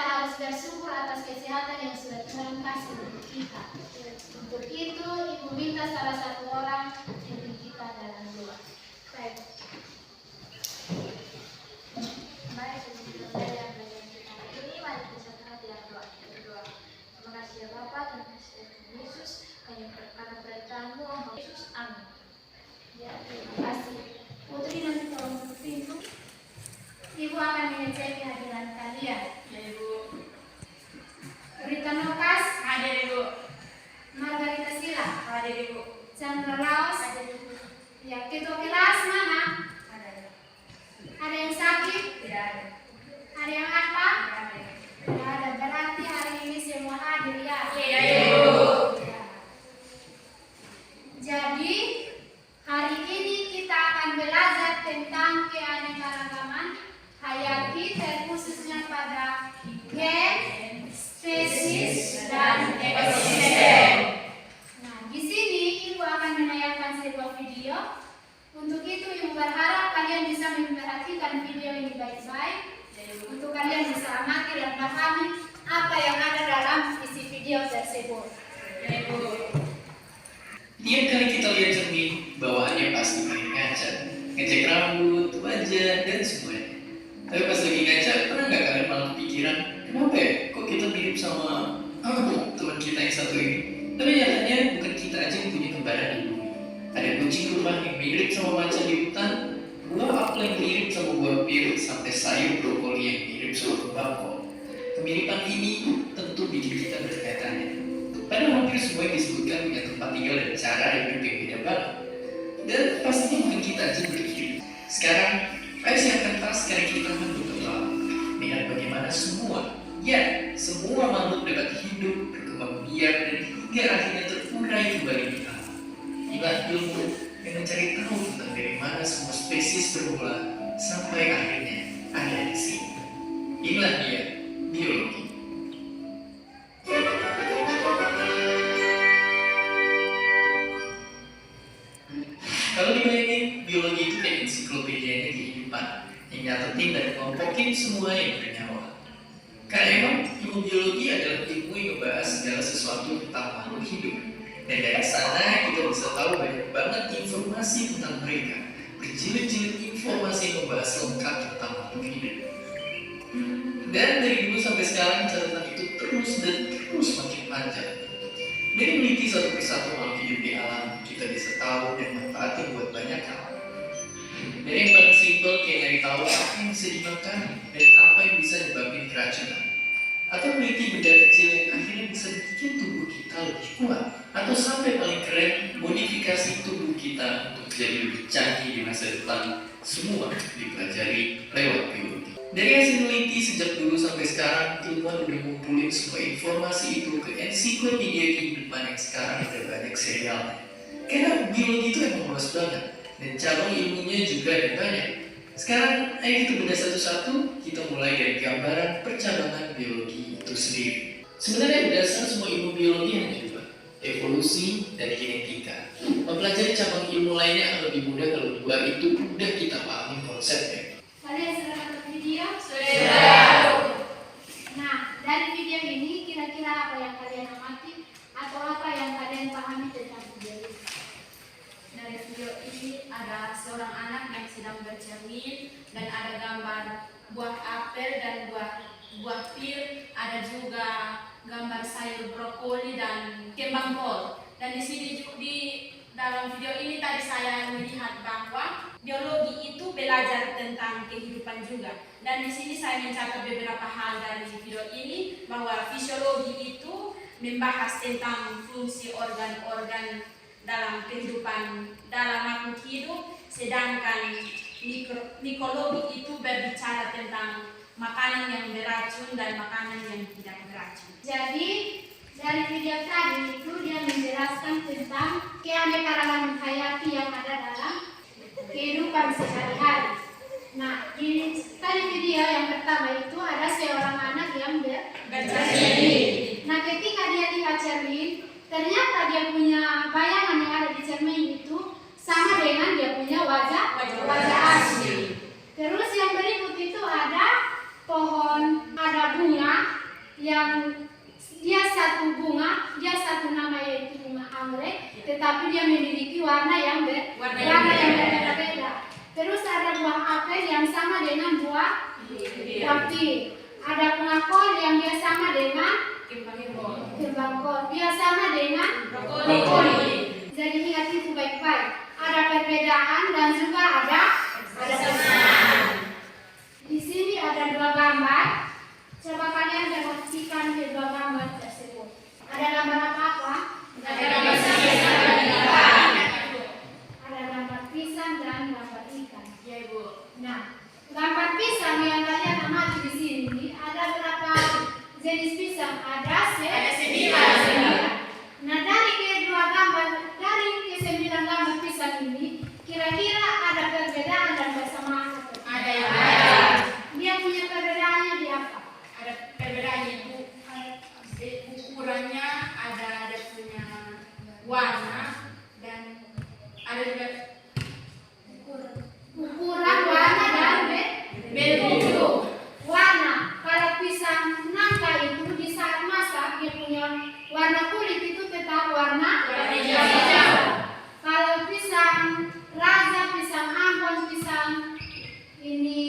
kita harus bersyukur atas kesehatan yang sudah Tuhan kasih untuk kita. Untuk itu, Ibu minta salah satu orang pimpin kita dalam doa. Baik. Baik, sebelum belajar kita hari ini, mari kita satu hati dan berdoa. Terima kasih ya Bapa, terima kasih ya Tuhan Yesus, karena perintahmu, Yesus, amin. Ya, terima kasih. Putri nanti tolong tutup pintu. Ibu akan mengecek kehadiran kalian. Ya Ibu. Rita Nokas, Hadir Ibu. Margarita Sila, Hadir Ibu. Chandra Laos, Hadir Ibu. ya, ketua kelas mana? Ada. Ada yang sakit? Tidak ada. Ada yang apa? Tidak ada. Tidak ada, berarti hari ini semua hadir ya? Iya Ibu. Ya. Jadi, hari ini kita akan belajar tentang keanekaragaman hayati, terkhususnya pada gen, spesies, dan ekosistem. Nah, di sini Ibu akan menayangkan sebuah video. Untuk itu, Ibu berharap kalian bisa memperhatikan video ini baik-baik. Untuk kalian bisa amati dan pahami apa yang ada dalam isi video tersebut. Ya Ibu. Tiap kali kita lihat cermin, bawaannya pasti paling ngaca, ngecek rambut, wajah, dan semuanya. Tapi pas lagi ngaca, pernah nggak kalian malah kepikiran, kenapa ya? Kok kita mirip sama teman kita yang satu ini? Tapi nyatanya bukan kita aja yang punya kembaran di bumi. Ada kucing rumah yang mirip sama macan di hutan, buah apel yang mirip sama buah pir, sampai sayur brokoli yang mirip sama kembang kol. Kemiripan ini tentu bikin kita bertanya-tanya. Padahal hampir semua yang disebutkan punya tempat tinggal dan cara hidup yang beda banget. Dan pastinya bukan kita aja berpikir. Sekarang, ayo siapkan tas karena kita akan berkembang. Lihat bagaimana semua makhluk dapat hidup, berkembang biak, dan hingga akhirnya terurai kembali di alam. Inilah ilmu yang mencari tahu tentang dari mana semua spesies bermula sampai akhirnya ada di sini. Inilah dia, biologi. Kalau dibayangin, biologi itu kayak ensiklopedianya kehidupan yang nyatetin dan ngelompokin semua yang bernyawa. Karena emang ilmu biologi adalah ilmu yang membahas segala sesuatu tentang makhluk hidup. Dan dari sana kita bisa tahu banyak banget informasi tentang mereka. Berjilid-jilid informasi yang membahas lengkap tentang makhluk hidup. Dan dari dulu sampai sekarang catatan itu terus makin panjang. Dari meneliti satu persatu makhluk hidup di alam, kita bisa tahu dan manfaatin buat banyak hal. Dari yang paling simpel kayak nyari tahu apa yang bisa dimakan dan apa yang bisa nyebabin keracunan. Atau meneliti benda kecil yang akhirnya bisa bikin tubuh kita lebih kuat. Atau sampai paling keren, modifikasi tubuh kita untuk jadi lebih canggih di masa depan. Semua dipelajari lewat biologi. Dari hasil meneliti sejak dulu sampai sekarang, ilmuwan udah ngumpulin semua informasi itu ke ensiklopedia kehidupan yang sekarang ada banyak serialnya. Karena biologi itu emang luas banget, dan cabang ilmunya juga ada banyak. Sekarang, ayo kita bedah satu-satu, kita mulai dari gambaran percabangan biologi itu sendiri. Sebenarnya dasar semua ilmu biologi hanya dua, evolusi dan genetika. Mempelajari cabang ilmu lainnya akan lebih mudah kalau dua itu udah kita pahami konsepnya. Kalian sudah nonton video? Sudah. Nah, dari video ini kira-kira apa yang kalian amati atau apa yang kalian pahami tentang video ini? Dari video ini ada seorang anak yang sedang bercermin dan ada gambar buah apel dan buah pir, ada juga gambar sayur brokoli dan kembang kol. Dan di sini di dalam video ini tadi saya melihat bahwa biologi itu belajar tentang kehidupan juga. Dan di sini saya mencatat beberapa hal dari video ini bahwa fisiologi itu membahas tentang fungsi organ-organ dalam kehidupan dalam makhluk hidup, sedangkan mikologi itu berbicara tentang makanan yang beracun dan makanan yang tidak beracun. Jadi, dari video tadi itu dia menjelaskan tentang keanekaragaman hayati yang ada dalam kehidupan sehari-hari. Nah, di tadi video yang pertama itu ada seorang anak yang bercermin. Nah, ketika dia lihat cermin, ternyata dia punya bayangan yang ada di cermin itu sama dengan dia punya wajah asli. Terus yang berikut itu ada pohon, ada bunga, yang dia satu bunga, dia satu nama yaitu bunga anggrek, tetapi dia memiliki warna yang berbeda-beda. Terus ada buah apel yang sama dengan buah pir. Ada bunga kol yang dia sama dengan kembang kol. Dia sama dengan brokoli. Jadi ingat itu baik-baik. Ada perbedaan dan juga ada kesamaan. Di sini ada dua gambar. Coba kalian perhatikan kedua gambar tersebut. Ada gambar apa? Ada gambar pisang dan gambar ikan. Ya Ibu. Nah, gambar pisang yang kalian amati di sini ada berapa jenis pisang? Ada 9. Nah, dari kedua gambar, dari ke-9 gambar pisang ini, kira-kira ada perbedaan dan kesamaan? Ada yang Dia punya perbedaannya di apa? ada perbedaannya Ibu. Ukurannya ada punya warna dan ada juga Ukuran, warna, dan bentuk. Warna, kalau pisang nangka itu di saat masak dia punya warna kulit itu tetap warna hijau. Kalau pisang raja, pisang ambon, pisang ini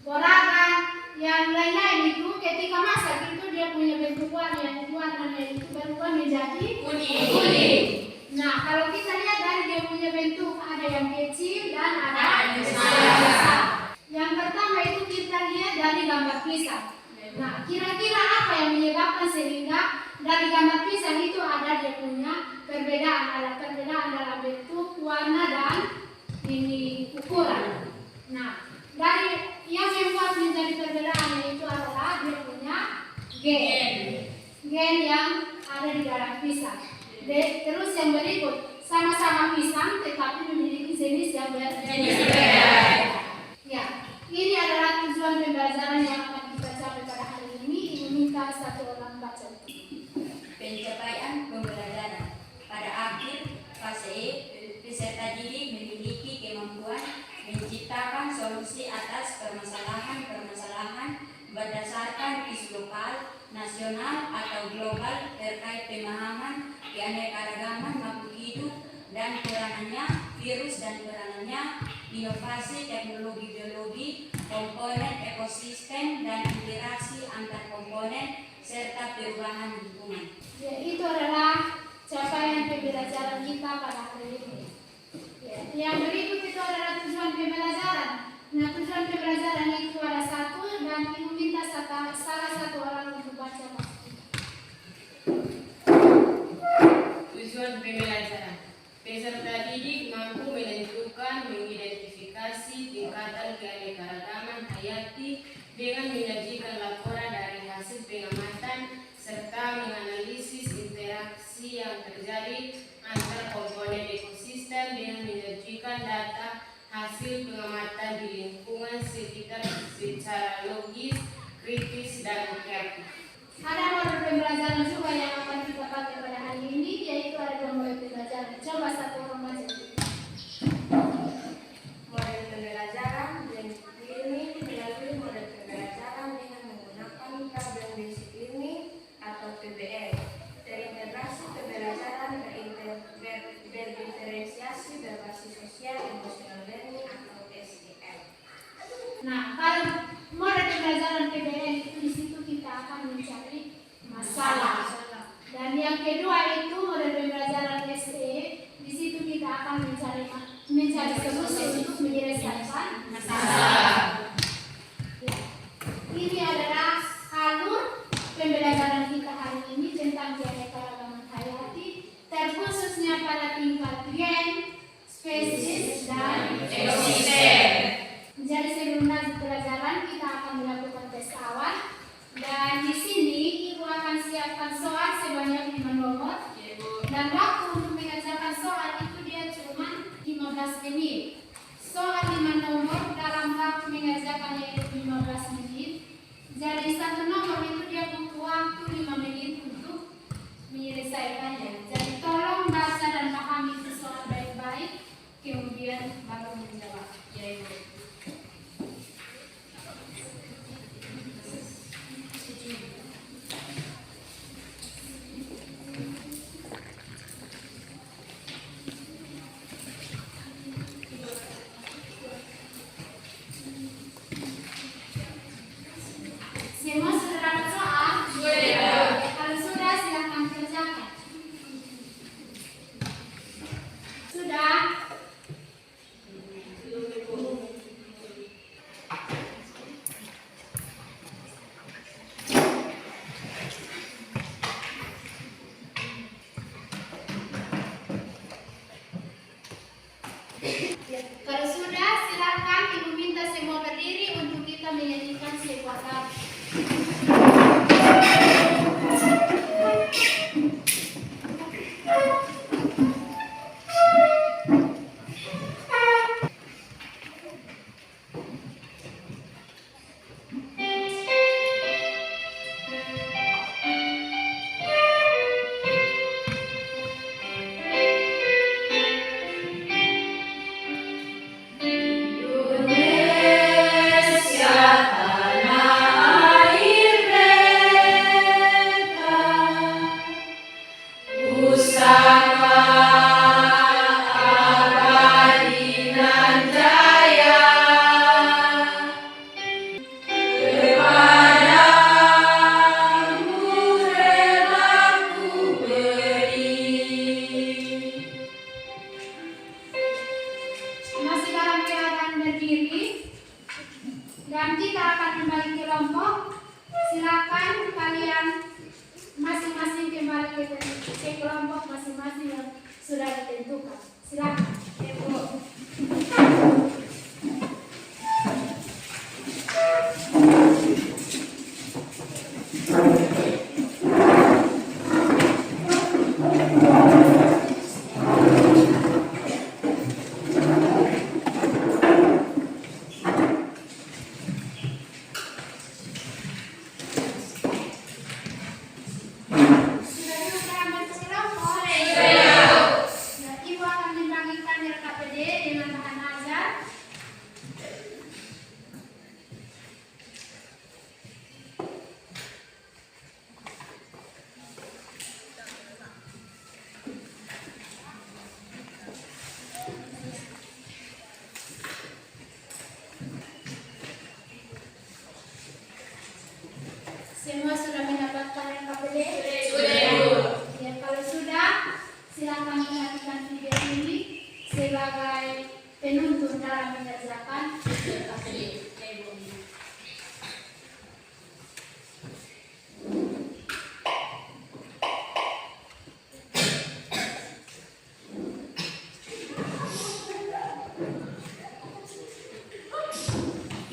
boragan, yang lain-lain itu ketika masak itu dia punya bentuk warna yang warnanya itu berubah menjadi kuning. Nah, kalau kita lihat dari dia punya bentuk ada yang kecil dan ada yang besar. Yang pertama itu kita lihat dari gambar pisang. Nah, kira-kira apa yang menyebabkan sehingga dari gambar pisang itu ada dia punya perbedaan, ada perbedaan dalam bentuk, warna dan ini ukuran. Nah, dari yang membuat menjadi perbedaan itu adalah dia punya gen yang ada di dalam pisang. Terus yang berikut, sama-sama pisang tetapi memiliki jenis yang berbeda. Ya, ini adalah tujuan pembelajaran yang akan kita capai pada hari ini. Ibu minta satu orang baca. Pencapaian pembelajaran. Pada akhir fase E, peserta didik memiliki kemampuan menciptakan solusi atas permasalahan berdasarkan isu lokal, nasional atau global terkait pemahaman keanekaragaman makhluk hidup dan peranannya, virus dan peranannya, inovasi teknologi biologi, komponen ekosistem dan interaksi antar komponen serta perubahan lingkungan. Ya, itu adalah capaian pembelajaran kita pada hari ini. Ya, yang berikut itu adalah tujuan pembelajaran. Nah, tujuan pembelajaran itu ada satu dan ibu minta salah satu orang untuk baca. Tujuan pembelajaran. Peserta didik mampu menentukan, mengidentifikasi tingkatan keanekaragaman hayati dengan menyajikan laporan dari hasil pengamatan serta menganalisis interaksi yang terjadi antar komponen ekosistem dengan menyajikan data hasil pengamatan di lingkungan sekitar secara logis, kritis, dan kreatif. Ada model pembelajaran juga yang akan kita pakai pada hari ini, yaitu ada dua model pembelajaran. Coba satu orang baca. Model pembelajaran dan klinik melalui model pembelajaran dengan menggunakan problem basic learning atau PBL. Terintegrasi pembelajaran berdiferensiasi berbasis sosial emotional learning atau SEL. Nah, kalau model pembelajaran PBL itu di situ kita akan mencari masalah. Dan yang kedua itu model pembelajaran SE, di situ kita akan mencari solusi untuk menyelesaikan masalah. Ya. Ini adalah alur pembelajaran kita hari ini tentang keanekaragaman hayati, terkhususnya pada tingkat gen, spesies, dan ekosistem. Jadi sebelum lanjut pelajaran kita akan melakukan tes awal dan di sini ibu akan siapkan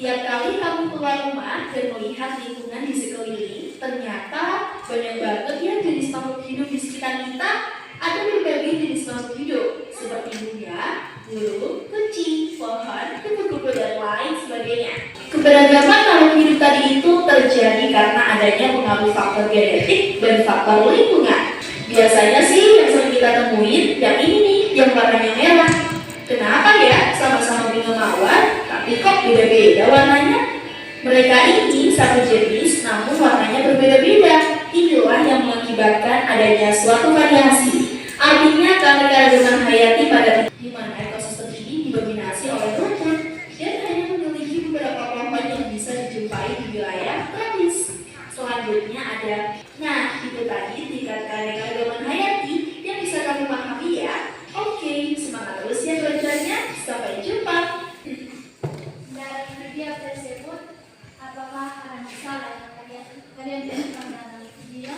Setiap kali kamu keluar rumah dan melihat lingkungan di sekeliling, ternyata banyak banget ya jenis makhluk hidup di sekitar kita. Ada berbagai jenis makhluk hidup, seperti bunga, burung, kucing, pohon, kupu-kupu, dan lain sebagainya. Keberagaman makhluk hidup tadi itu terjadi karena adanya pengaruh faktor genetik dan faktor lingkungan. Biasanya sih yang sering kita temuin yang ini nih, yang warnanya merah. Kenapa ya? Sama-sama bunga mawar, tapi kok beda-beda warnanya? Mereka ini satu jenis, namun warnanya berbeda-beda. Inilah yang mengakibatkan adanya suatu variasi. Artinya keanekaragaman hayati pada di mana ekosistem ini didominasi oleh rumput dan hanya memiliki beberapa pohon yang bisa dijumpai di wilayah tropis. Selanjutnya ada, nah itu tadi tingkat keanekaragaman hayati yang bisa kami pahami ya. Oke, semangat terus ya belajarnya. Sampai jumpa. Dari video tersebut, apakah ada masalah yang kalian temukan dalam video?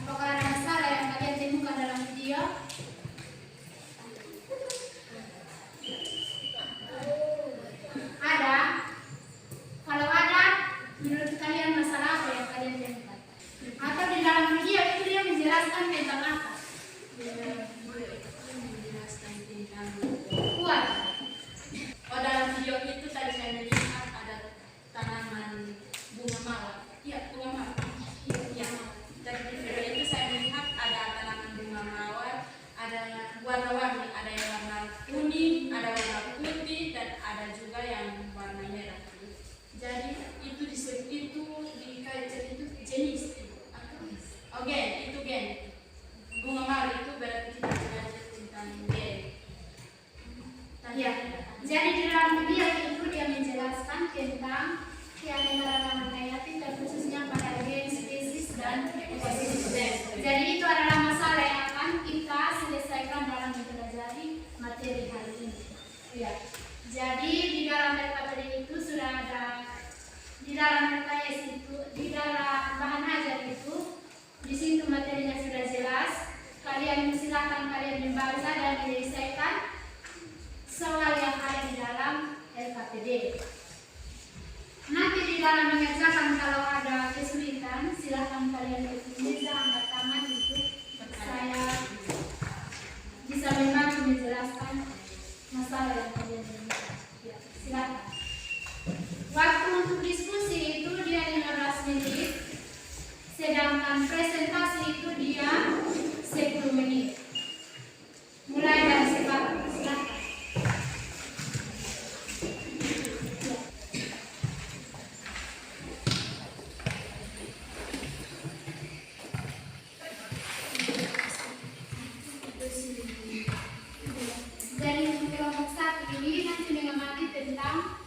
Apakah ada masalah yang kalian temukan dalam video? Ada? Kalau ada, menurut kalian masalah apa yang kalian temukan? Atau di dalam video itu dia menjelaskan tentang apa? Kuat. Oh, dalam video itu tadi saya melihat ada tanaman bunga mawar. Iya, bunga mawar. Iya. Dan di video itu saya melihat ada tanaman bunga mawar, ada warna-warni, ada yang warna kuning, ada warna putih, dan ada juga yang warna merah. Jadi itu disebut itu dikaitkan itu jenis. Oke, itu gen. Bunga mawar itu berarti kita belajar tentang gen. Ya, jadi di dalam video itu dia menjelaskan tentang keanekaragaman hayati terkhususnya pada gen, spesies, dan ekosistem. Jadi itu adalah masalah yang akan kita selesaikan dalam mempelajari materi hari ini. Ya. Jadi di dalam LKPD itu sudah ada, di dalam LKS itu, di dalam bahan ajar itu, di situ materinya sudah jelas. Kalian silakan kalian membaca dan menyelesaikan soal yang ada di dalam LKPD. Nanti di dalam mengerjakan kalau ada kesulitan, silakan kalian bisa angkat tangan untuk saya bisa membantu menjelaskan masalah yang kalian inginkan. Ya, silakan. Waktu untuk diskusi itu dia 15 menit, sedangkan presentasi itu dia 10 menit. Mulai dari sekarang, silakan. Dari kelompok 1 ini nanti mengamati tentang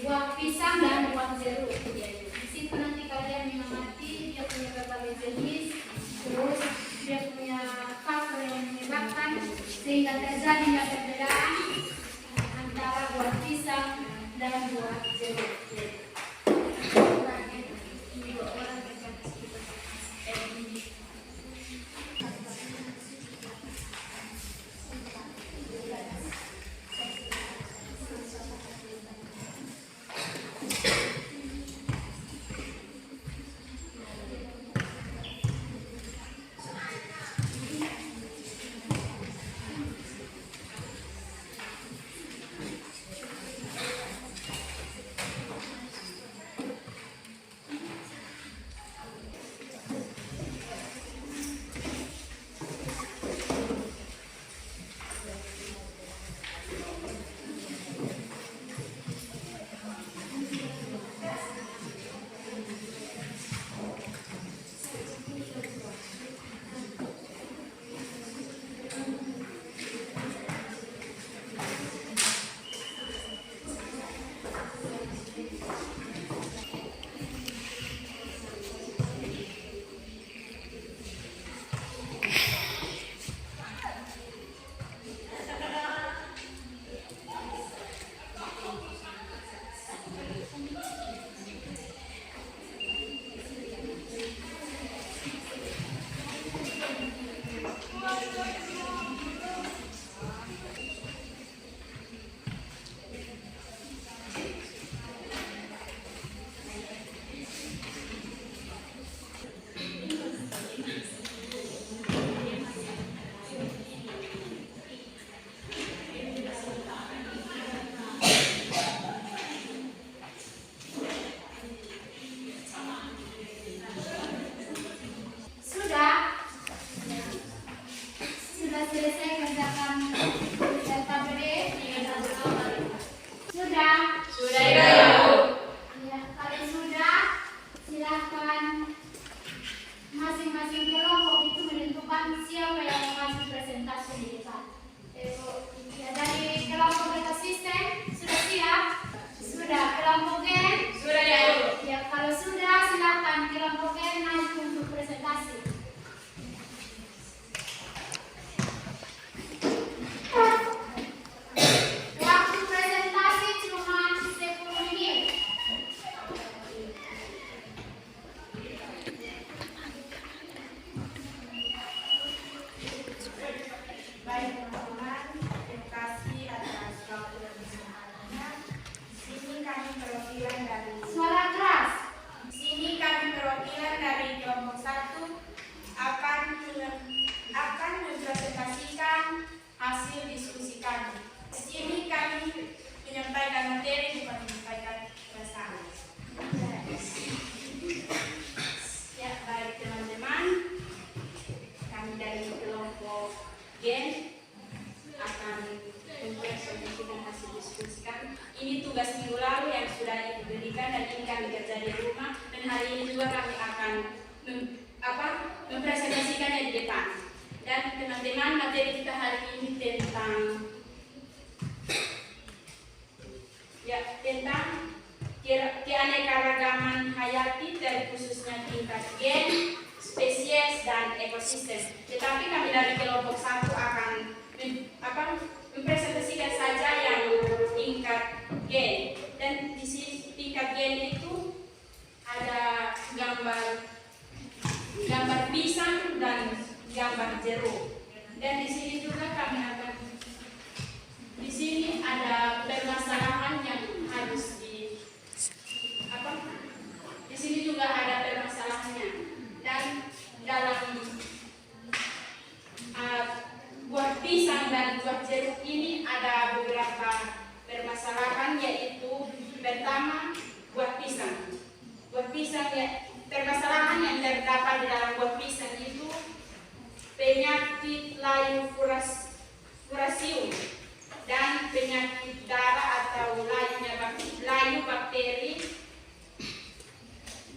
buah pisang dan buah jeruk. Di situ nanti kalian mengamati dia punya berbagai jenis, terus dia punya faktor yang menyebabkan sehingga terjadinya perbedaan antara buah pisang dan buah jeruk. sudah ibu belikan dan ini kami kerja di rumah, dan hari ini juga kami akan mempresentasikannya di depan. Dan teman-teman, materi kita hari ini tentang keanekaragaman hayati, terkhususnya tingkat gen, spesies, dan ekosistem. Tetapi kami dari kelompok 1 akan mempresentasikan saja yang tingkat gen. Dan di sini tingkat gen itu ada gambar pisang dan gambar jeruk. Dan di sini juga kami akan, di sini ada permasalahan yang harus di sini juga ada permasalahannya. Dan dalam buah pisang dan buah jeruk ini ada beberapa permasalahan, yaitu pertama buah pisang. Buah pisang permasalahan yang terdapat di dalam buah pisang itu penyakit layu furasium dan penyakit darah atau layu bakteri,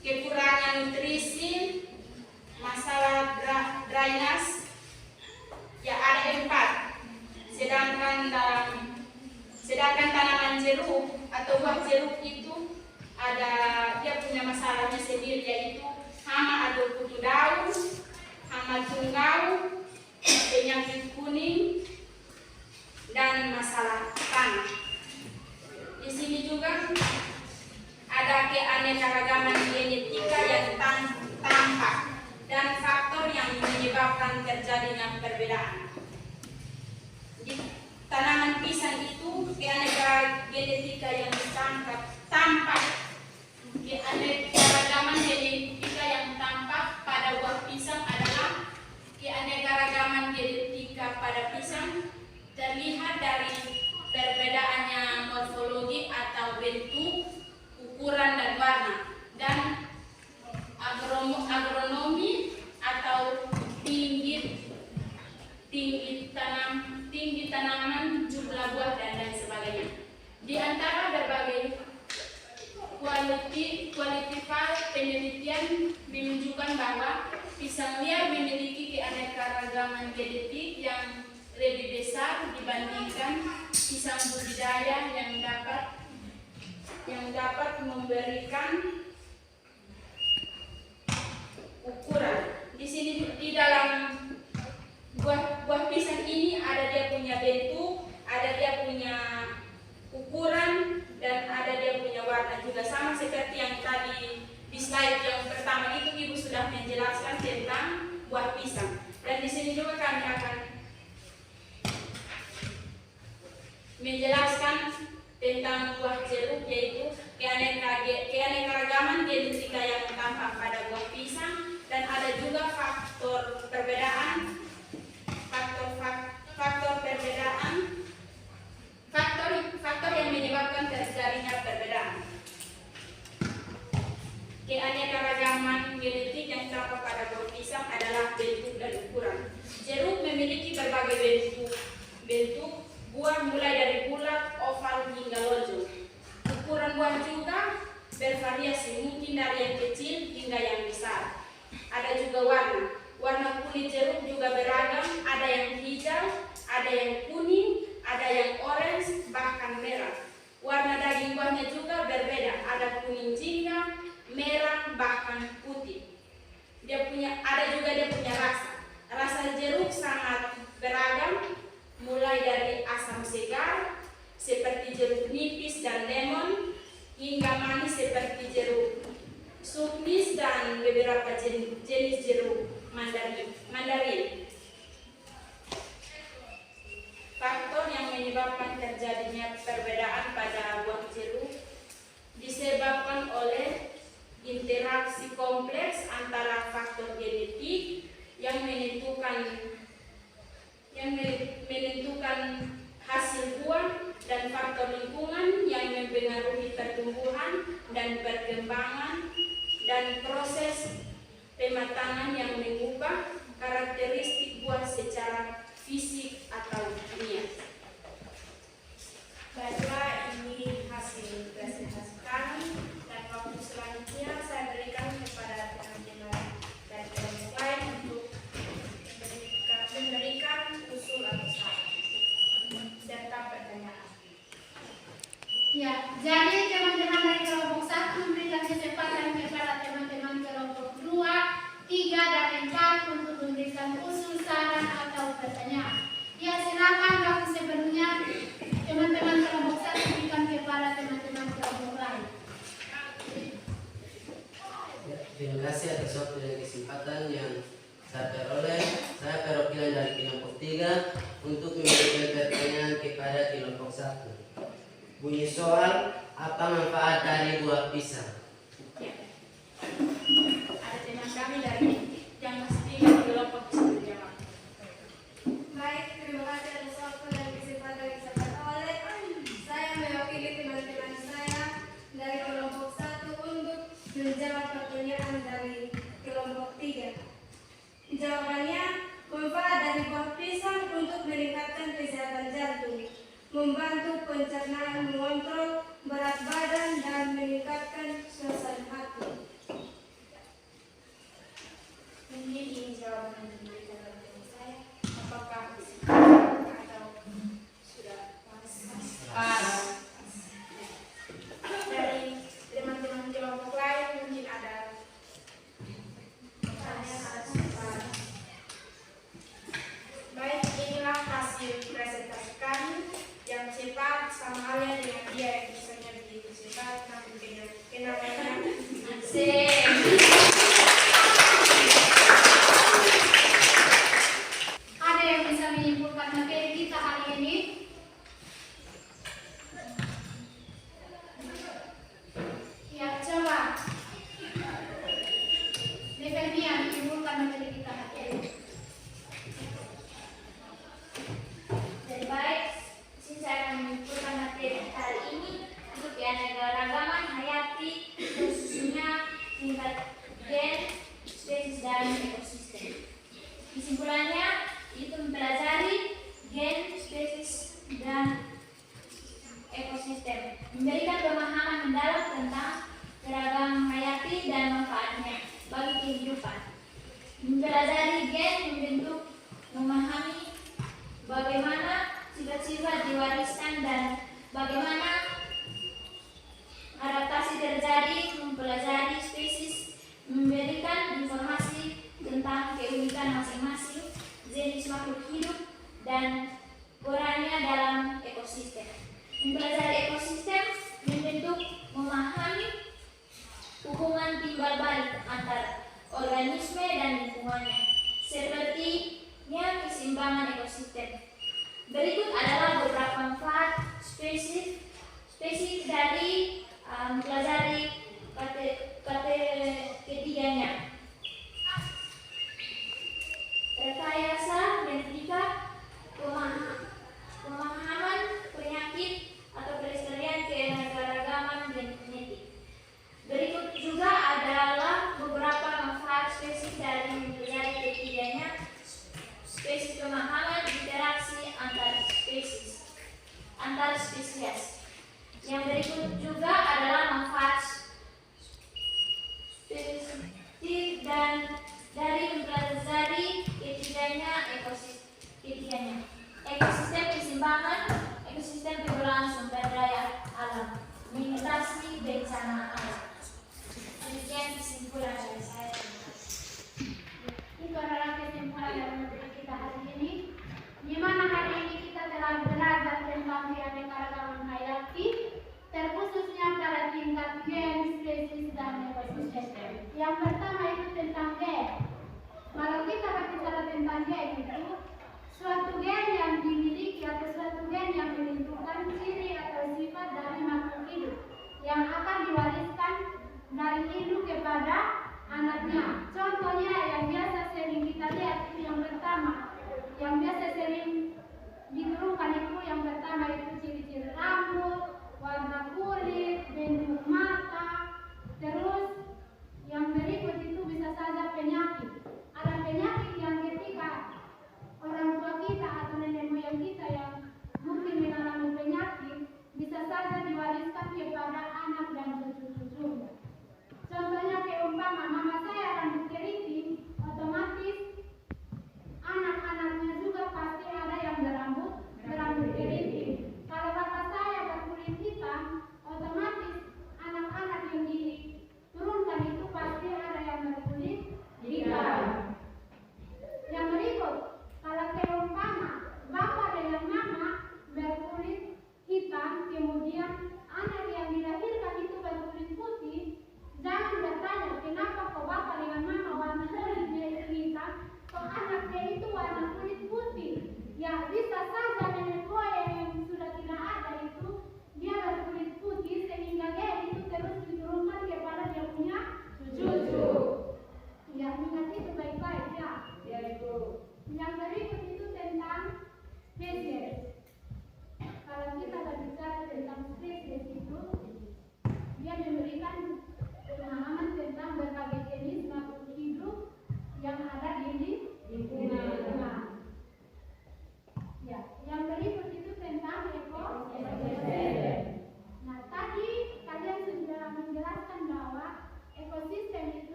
kekurangan nutrisi, masalah drainase, ada 4. Sedangkan tanaman jeruk atau buah jeruk itu ada dia punya masalahnya sendiri, yaitu hama atau kutu daun, hama tungau, penyakit kuning, dan masalah tanah. Di sini juga ada keanekaragaman genetika yang tampak dan faktor yang menyebabkan terjadinya perbedaan. Di tanaman pisang itu keanekaragaman genetika yang tampak. Keanekaragaman genetika yang tampak pada buah pisang adalah keanekaragaman genetika pada pisang terlihat dari perbedaannya morfologi atau bentuk, ukuran, dan warna, dan agronomi atau tinggi tanaman, jumlah buah, dan lain sebagainya. Di antara berbagai kualitatif penelitian menunjukkan bahwa pisang liar memiliki keanekaragaman genetik yang lebih besar dibandingkan pisang budidaya yang dapat memberikan ukuran. Di sini di dalam buah pisang ini ada dia punya bentuk, ada dia punya ukuran, dan ada dia punya warna juga, sama seperti yang tadi di slide yang pertama itu Ibu sudah menjelaskan tentang buah pisang. Dan di sini juga kami akan menjelaskan tentang buah jeruk, yaitu keanekaragaman genetika yang tampak pada buah pisang, dan ada juga faktor perbedaan, faktor yang menyebabkan terjadinya perbedaan. Keanekaragaman genetik yang tampak pada buah pisang adalah bentuk dan ukuran. Jeruk memiliki berbagai bentuk buah, mulai dari bulat, oval, hingga lonjong. Ukuran buah juga bervariasi, mungkin dari yang kecil hingga yang besar. Ada juga warna kulit jeruk juga beragam, ada yang hijau, ada yang kuning, ada yang orange, bahkan merah. Warna daging buahnya juga berbeda, ada kuning jingga, merah, bahkan putih. Ada juga dia punya rasa jeruk sangat beragam, mulai dari asam segar seperti jeruk nipis dan lemon, hingga manis seperti jeruk suknis dan beberapa jenis jeruk mandarin. Faktor yang menyebabkan terjadinya perbedaan pada buah jeruk disebabkan oleh interaksi kompleks antara faktor genetik yang menentukan hasil buah dan faktor lingkungan yang mempengaruhi pertumbuhan dan perkembangan dan proses pematangan yang mengubah karakteristik buah secara fisik atau kimia. Baiklah, ini hasil presentasi Terima kasih atas waktu dan kesempatan yang saya peroleh. Saya perwakilan dari kelompok 3 untuk memberikan pertanyaan kepada kelompok 1. Bunyi soal, apa manfaat dari buah pisang? Ada teman kami dari yang mesti kelompok bisa menjawab. Baik, terima kasih atas waktu dan kesempatan yang saya peroleh. Saya mewakili teman-teman saya dari kelompok 1 untuk menjawab pertanyaan dari kelompok 3. Jawabannya, manfaat dari buah pisang untuk meningkatkan kesehatan jantung, membantu pencernaan, mengontrol berat badan, dan meningkatkan suasana hati. Mungkin ini jawaban yang diberikan oleh teman saya. Apakah atau sudah pas? Dari teman-teman kelompok lain mungkin ada pertanyaan atau soal. Baik, inilah hasil presentasi kami yang cepat sama halnya dengan dia yang misalnya begitu cepat namun kenalnya Ada yang bisa menyimpulkan materi kita hari ini? Ya, coba. Nevermia menyimpulkan materi kita hari ini. Jadi baik, saya akan menyimpulkan materi hari ini untuk keanekaragaman hayati, khususnya tingkat gen, spesies, dan ekosistem. Kesimpulannya, itu mempelajari gen, spesies, dan ekosistem, memberikan pemahaman mendalam tentang keragaman hayati dan manfaatnya bagi kehidupan. Mempelajari gen membentuk, memahami bagaimana sifat-sifat diwariskan dan bagaimana adaptasi terjadi. Mempelajari spesies, memberikan informasi tentang keunikan masing-masing jenis makhluk hidup dan perannya dalam ekosistem. Mempelajari ekosistem membentuk, memahami hubungan timbal balik antara organisme dan lingkungannya, sepertinya keseimbangan ekosistem. Berikut adalah beberapa manfaat spesifik dari mempelajari ketiganya. Rekayasa genetika, pemahaman penyakit atau pelestarian keanekaragaman genetik. Berikut juga adalah beberapa manfaat spesifik dari mempelajari ketiganya. Spesies, pemahaman interaksi antar spesies. Yang berikut juga adalah manfaat spesifik dan dari mempelajari ketiganya ekosistem keseimbangan, ekosistem keberlangsungan sumber daya alam, mengatasi bencana alam. Demikian kesimpulan dari saya. Itu adalah kesimpulan dari materi kita hari ini, di mana hari ini kita telah belajar tentang keanekaragaman hayati, terkhususnya pada tingkat gen, spesies, dan ekosistem. Yang pertama itu tentang gen. Kalau kita berbicara tentang gen itu suatu gen yang dimiliki atau suatu gen yang menentukan ciri atau sifat dari makhluk hidup yang akan diwariskan dari induk kepada anaknya. Contohnya yang biasa sering kita lihat itu yang pertama, yang biasa sering diturunkan itu yang pertama itu ciri-ciri rambut, warna kulit, bentuk mata, terus yang berikut itu bisa saja penyakit. Ada penyakit yang ketika orang tua kita atau nenek moyang kita yang mungkin mengalami penyakit bisa saja diwariskan kepada anak dan cucu-cucu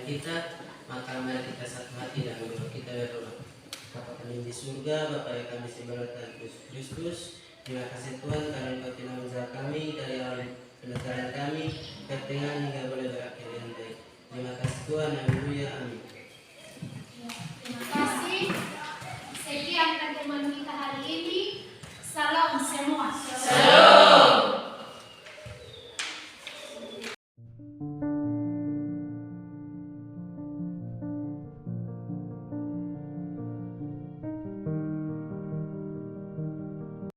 kita, maka mari kita satu hati dan berdoa. Kita berdoa. Bapa kami di surga, Bapa yang kami sembah Tuhan Yesus Kristus. Terima kasih Tuhan karena Engkau telah menjaga kami dari awal